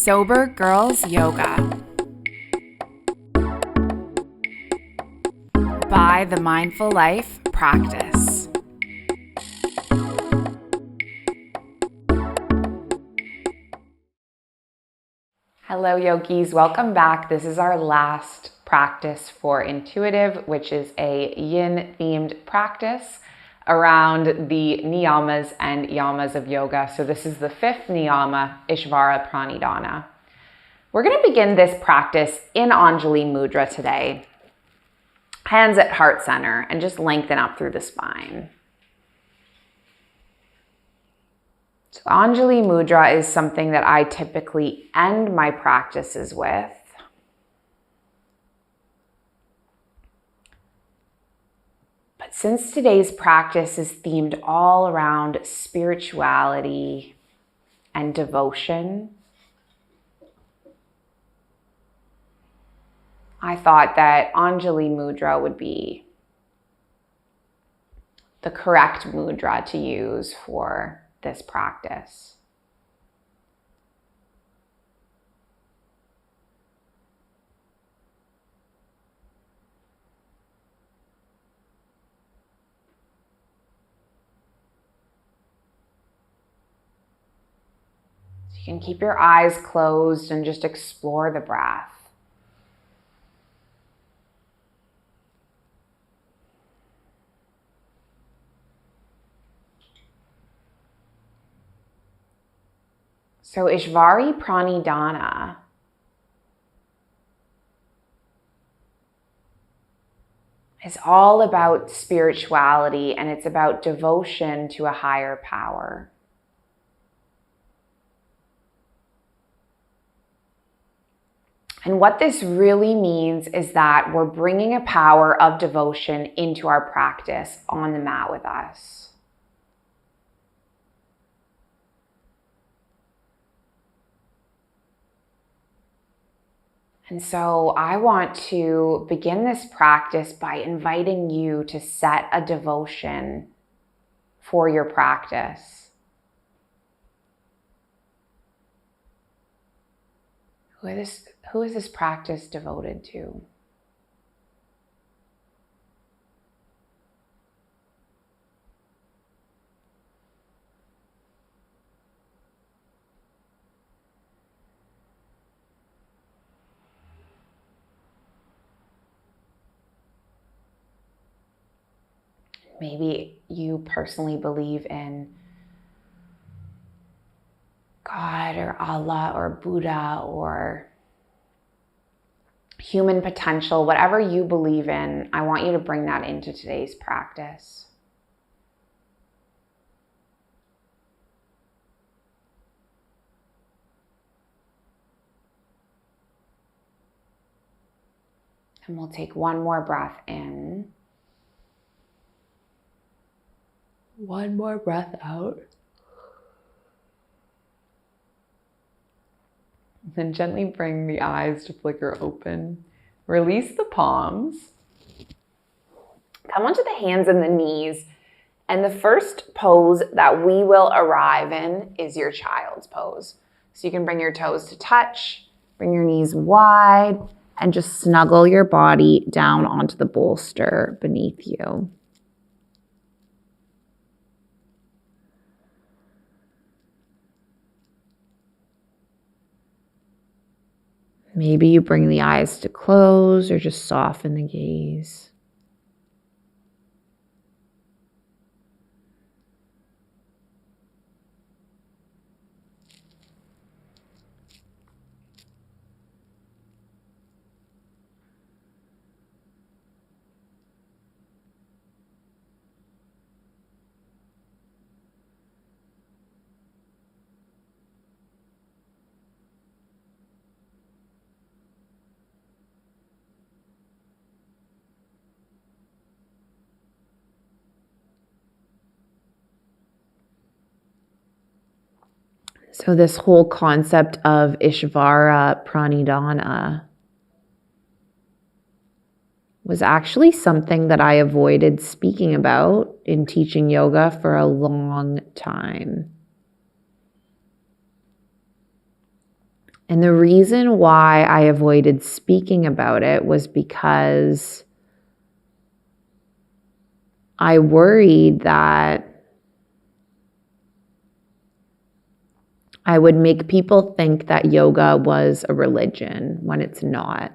Sober Girls Yoga by the Mindful Life Practice. Hello yogis, welcome back. This is our last practice for intuitive, which is a yin themed practice around the niyamas and yamas of yoga. So this is the fifth niyama, Ishvara Pranidhana. We're going to begin this practice in Anjali Mudra today. Hands at heart center and just lengthen up through the spine. So Anjali Mudra is something that I typically end my practices with. But since today's practice is themed all around spirituality and devotion, I thought that Anjali Mudra would be the correct mudra to use for this practice. So you can keep your eyes closed and just explore the breath. So Ishvara Pranidhana is all about spirituality, and it's about devotion to a higher power. And what this really means is that we're bringing a power of devotion into our practice on the mat with us. And so I want to begin this practice by inviting you to set a devotion for your practice. Who is this practice devoted to? Maybe you personally believe in God or Allah or Buddha or human potential, whatever you believe in. I want you to bring that into today's practice. And we'll take one more breath in. One more breath out. Then gently bring the eyes to flicker open. Release the palms. Come onto the hands and the knees. And the first pose that we will arrive in is your child's pose. So you can bring your toes to touch, bring your knees wide, and just snuggle your body down onto the bolster beneath you. Maybe you bring the eyes to close or just soften the gaze. So this whole concept of Ishvara Pranidhana was actually something that I avoided speaking about in teaching yoga for a long time. And the reason why I avoided speaking about it was because I worried that I would make people think that yoga was a religion when it's not.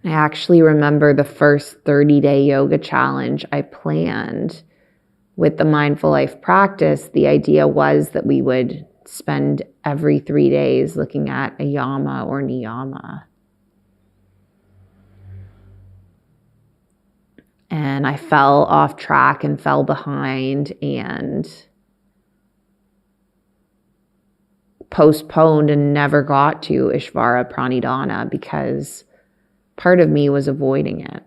I actually remember the first 30-day yoga challenge I planned with the mindful life practice. The idea was that we would spend every 3 days looking at a yama or niyama. And I fell off track and fell behind and postponed and never got to Ishvara Pranidhana because part of me was avoiding it.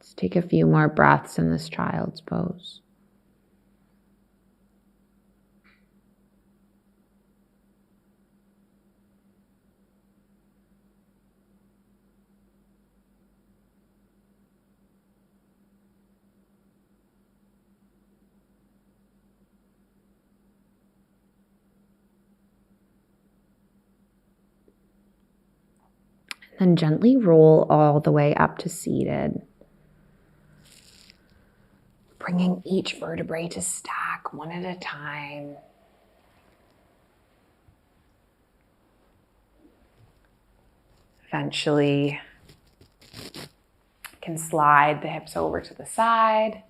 Let's take a few more breaths in this child's pose. Then gently roll all the way up to seated, bringing each vertebrae to stack one at a time. Eventually, can slide the hips over to the side.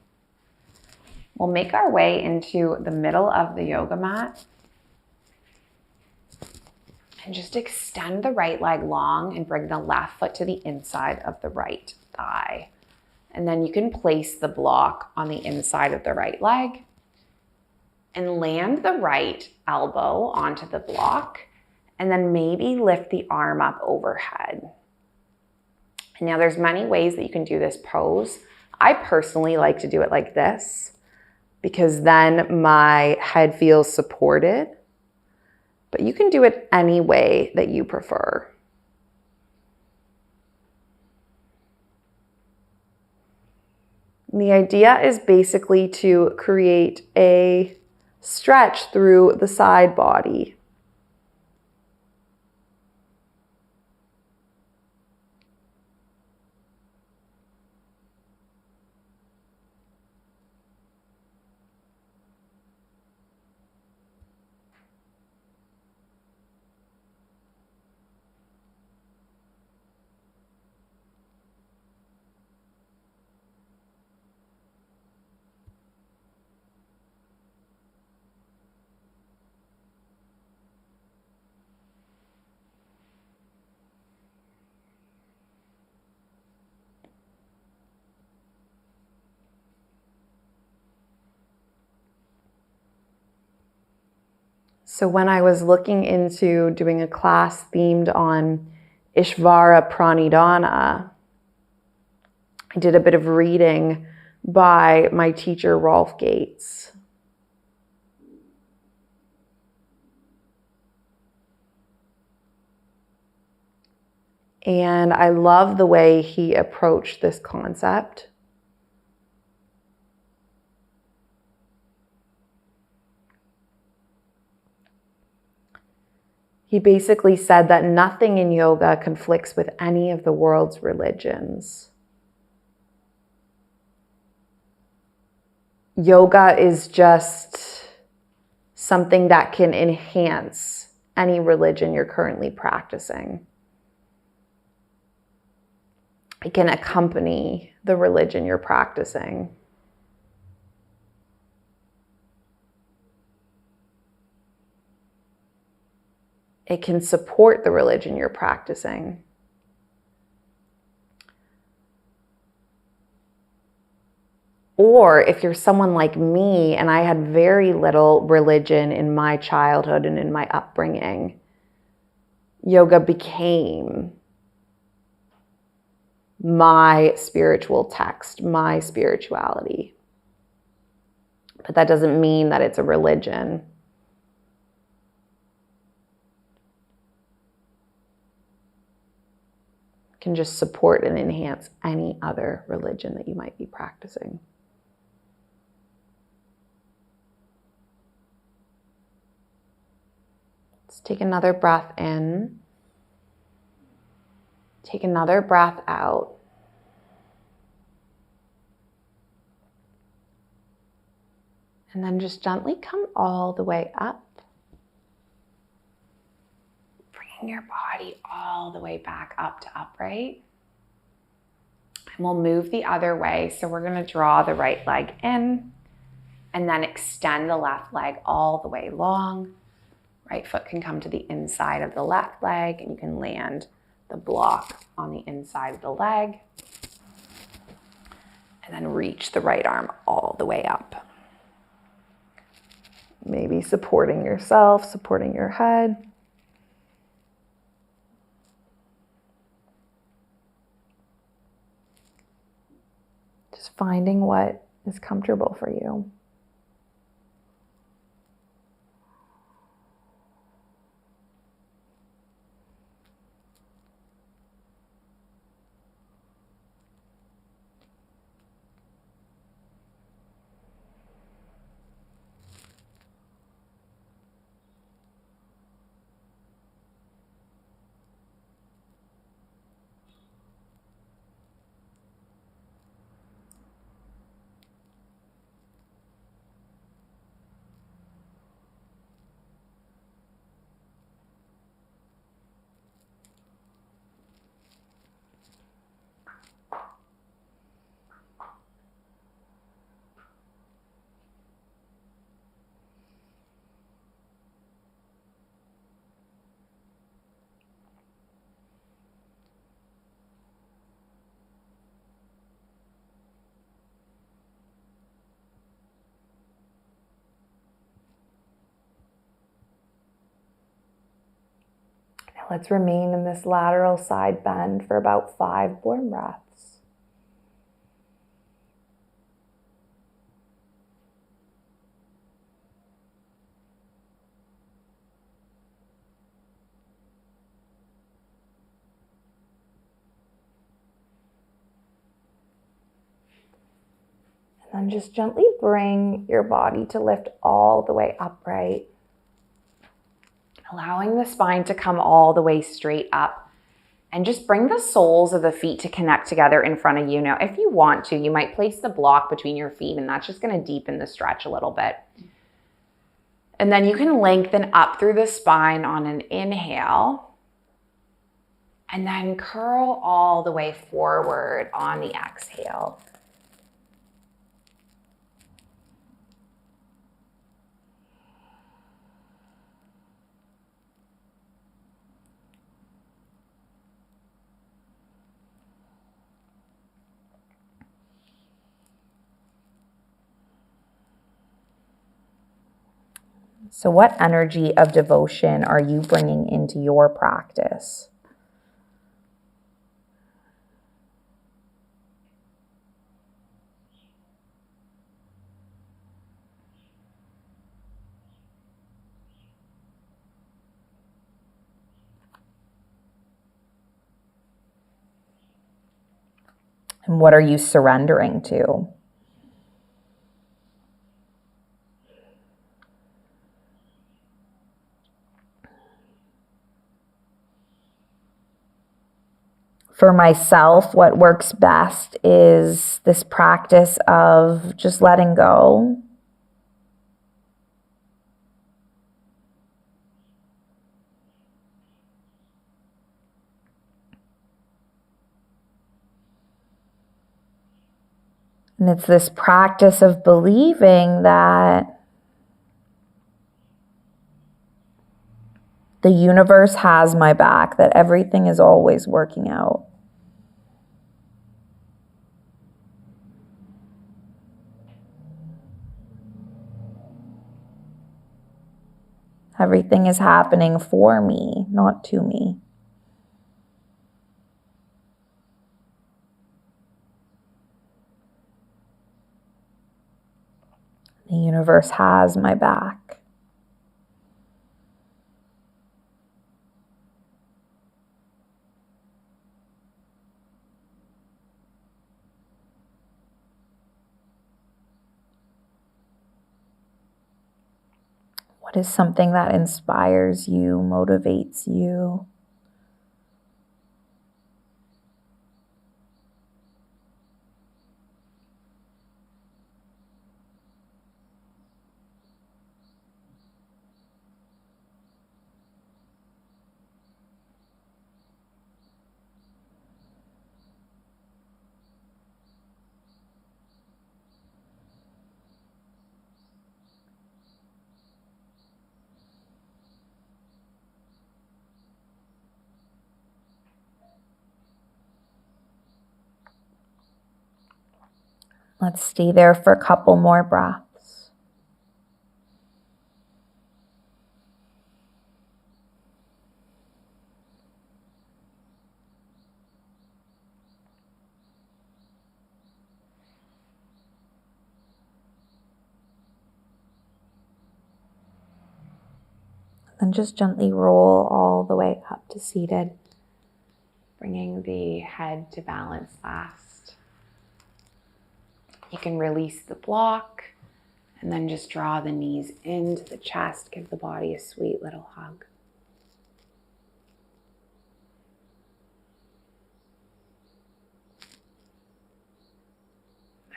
We'll make our way into the middle of the yoga mat. And just extend the right leg long and bring the left foot to the inside of the right thigh. And then you can place the block on the inside of the right leg and land the right elbow onto the block. And then maybe lift the arm up overhead. And now there's many ways that you can do this pose. I personally like to do it like this because then my head feels supported. But you can do it any way that you prefer. And the idea is basically to create a stretch through the side body. So when I was looking into doing a class themed on Ishvara Pranidhana, I did a bit of reading by my teacher, Rolf Gates. And I love the way he approached this concept. He basically said that nothing in yoga conflicts with any of the world's religions. Yoga is just something that can enhance any religion you're currently practicing. It can accompany the religion you're practicing. It can support the religion you're practicing. Or if you're someone like me, and I had very little religion in my childhood and in my upbringing, yoga became my spiritual text, my spirituality. But that doesn't mean that it's a religion. It can just support and enhance any other religion that you might be practicing. Let's take another breath in. Take another breath out. And then just gently come all the way up. Bringing your body all the way back up to upright. And we'll move the other way. So we're going to draw the right leg in and then extend the left leg all the way long. Right foot can come to the inside of the left leg and you can land the block on the inside of the leg. And then reach the right arm all the way up. Maybe supporting yourself, supporting your head. Just finding what is comfortable for you. Let's remain in this lateral side bend for about 5 warm breaths. And then just gently bring your body to lift all the way upright. Allowing the spine to come all the way straight up. And just bring the soles of the feet to connect together in front of you. Now, if you want to, you might place the block between your feet, and that's just going to deepen the stretch a little bit. And then you can lengthen up through the spine on an inhale. And then curl all the way forward on the exhale. So what energy of devotion are you bringing into your practice? And what are you surrendering to? For myself, what works best is this practice of just letting go. And it's this practice of believing that the universe has my back, that everything is always working out. Everything is happening for me, not to me. The universe has my back. What is something that inspires you, motivates you? Let's stay there for a couple more breaths. Then just gently roll all the way up to seated. Bringing the head to balance last. You can release the block and then just draw the knees into the chest. Give the body a sweet little hug.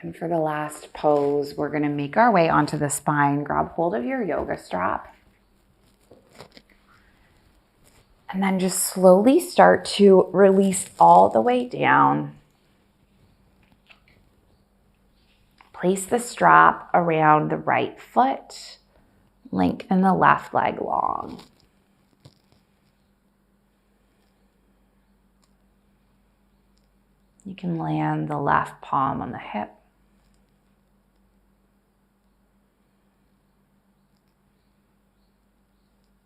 And for the last pose, we're going to make our way onto the spine. Grab hold of your yoga strap. And then just slowly start to release all the way down. Place the strap around the right foot. Lengthen the left leg long. You can land the left palm on the hip.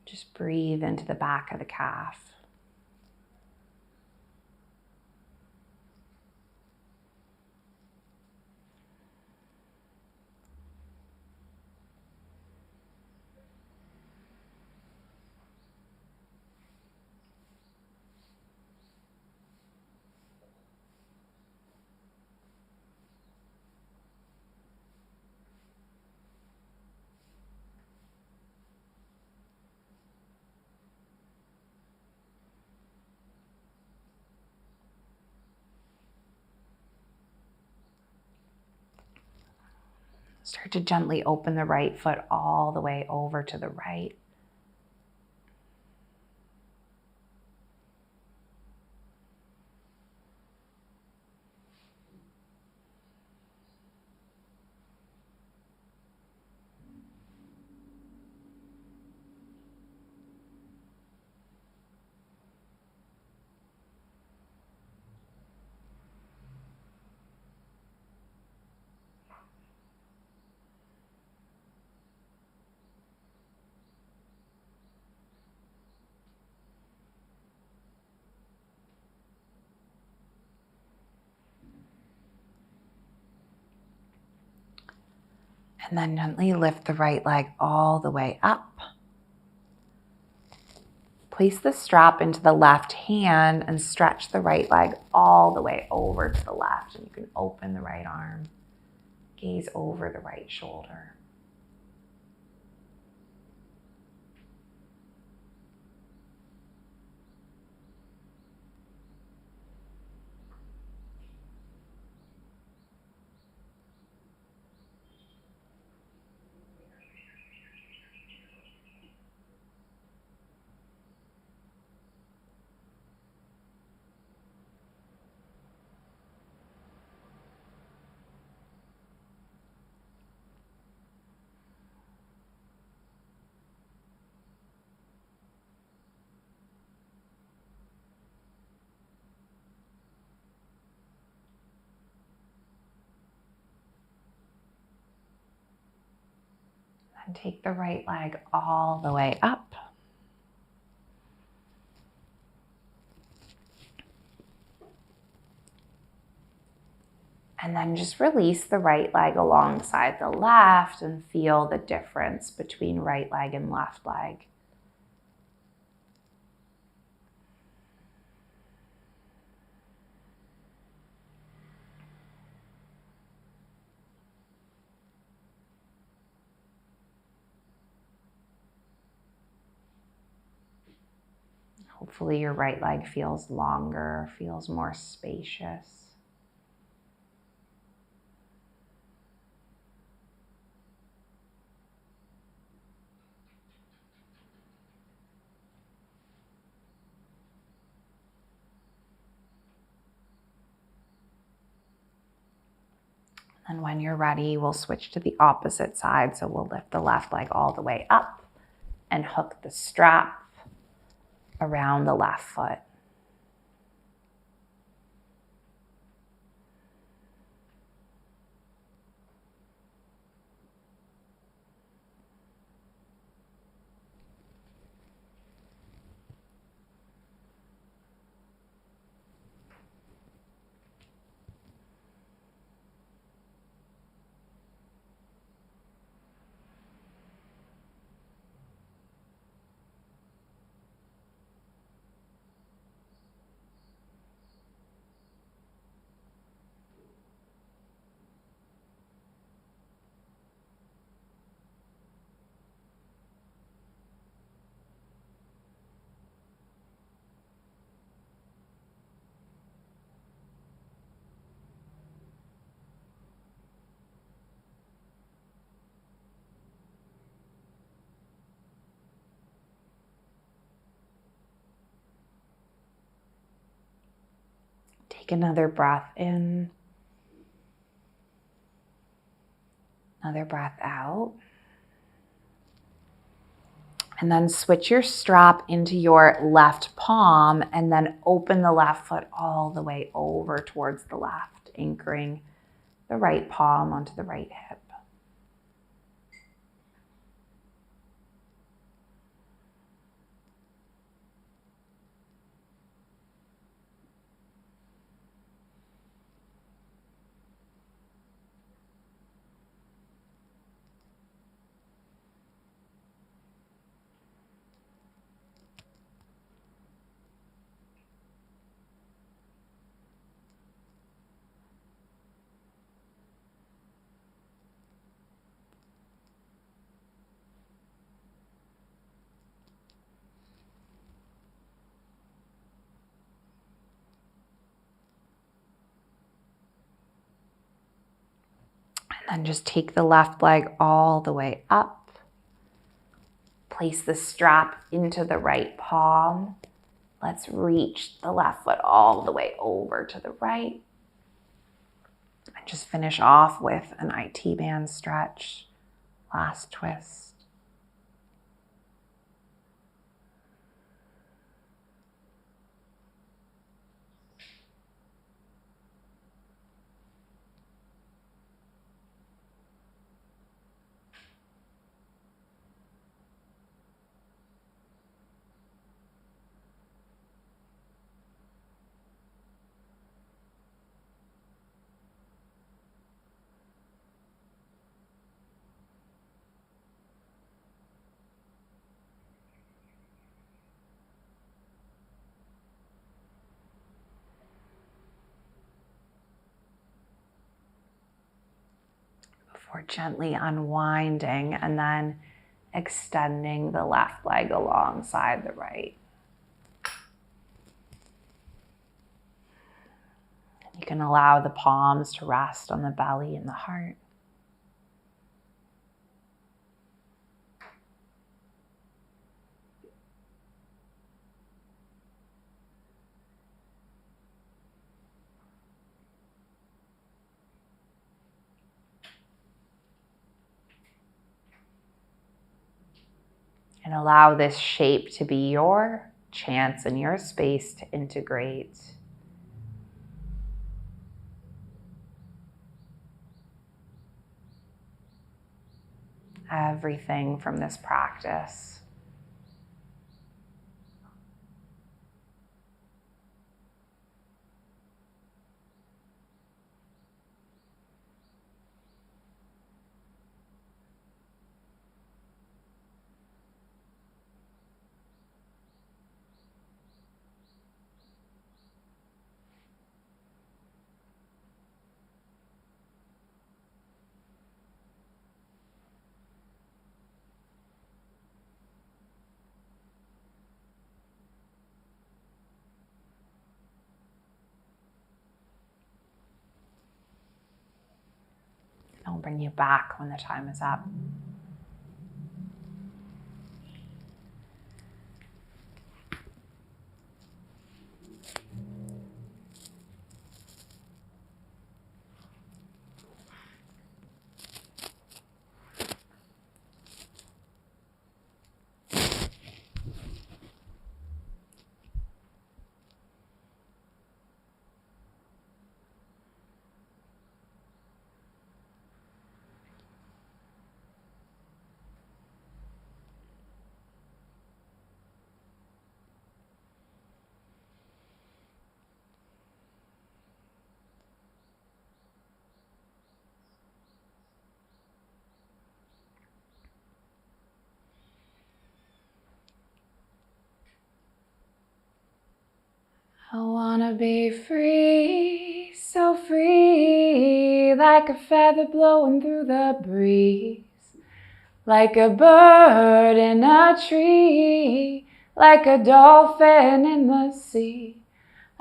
Just breathe into the back of the calf. Start to gently open the right foot all the way over to the right. And then gently lift the right leg all the way up. Place the strap into the left hand and stretch the right leg all the way over to the left. And you can open the right arm, gaze over the right shoulder. And take the right leg all the way up. And then just release the right leg alongside the left and feel the difference between right leg and left leg. Hopefully your right leg feels longer, feels more spacious. And when you're ready, we'll switch to the opposite side. So we'll lift the left leg all the way up and hook the strap around the left foot. Take another breath in, another breath out. And then switch your strap into your left palm and then open the left foot all the way over towards the left, anchoring the right palm onto the right hip. And then just take the left leg all the way up. Place the strap into the right palm. Let's reach the left foot all the way over to the right. And just finish off with an IT band stretch. Last twist. Before gently unwinding and then extending the left leg alongside the right. You can allow the palms to rest on the belly and the heart. And allow this shape to be your chance and your space to integrate. everything from this practice. I'll bring you back when the time is up. I wanna be free, so free, like a feather blowing through the breeze, like a bird in a tree, like a dolphin in the sea.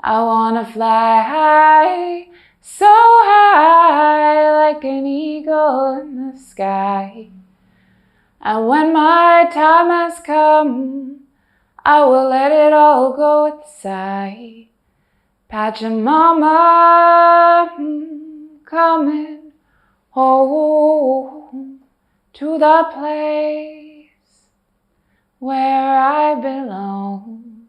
I wanna fly high, so high, like an eagle in the sky. And when my time has come, I will let it all go with a sigh. Pachamama, coming home to the place where I belong.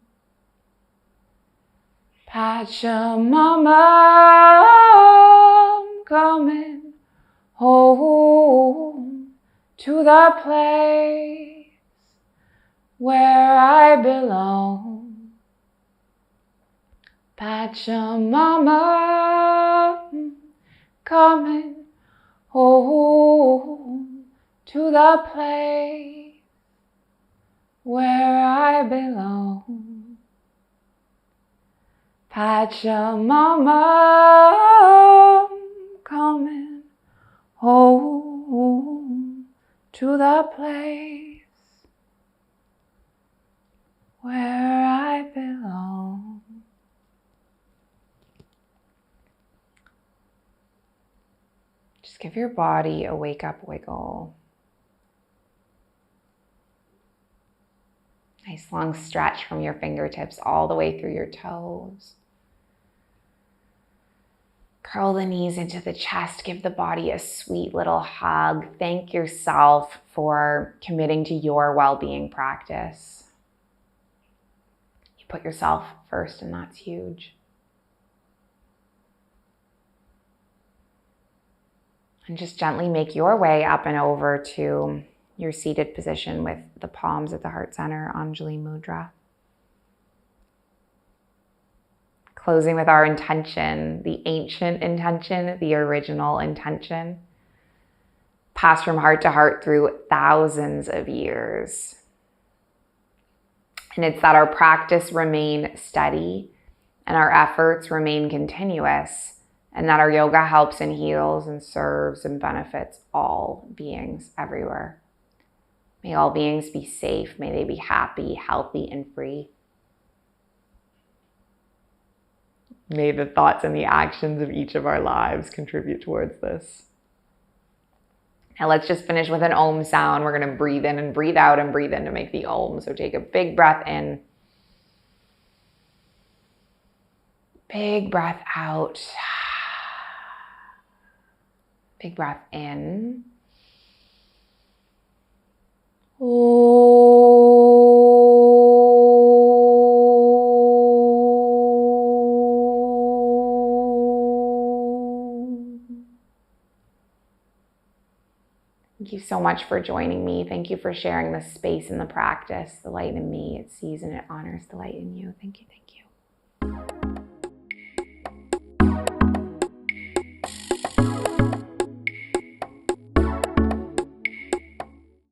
Pachamama, coming home to the place where I belong. Pachamama, coming home to the place where I belong. Pachamama, coming home to the place where I belong. Just give your body a wake up wiggle. Nice long stretch from your fingertips all the way through your toes. Curl the knees into the chest. Give the body a sweet little hug. Thank yourself for committing to your well-being practice. You put yourself first, and that's huge. And just gently make your way up and over to your seated position with the palms at the heart center, Anjali Mudra. Closing with our intention, the ancient intention, the original intention, passed from heart to heart through thousands of years. And it's that our practice remain steady and our efforts remain continuous, and that our yoga helps and heals and serves and benefits all beings everywhere. May all beings be safe. May they be happy, healthy, and free. May the thoughts and the actions of each of our lives contribute towards this. Now let's just finish with an Om sound. We're going to breathe in and breathe out and breathe in to make the Om. So take a big breath in. Big breath out. Big breath in. Thank you so much for joining me. Thank you for sharing the space in the practice. The light in me, it sees and it honors the light in you. Thank you. Thank you.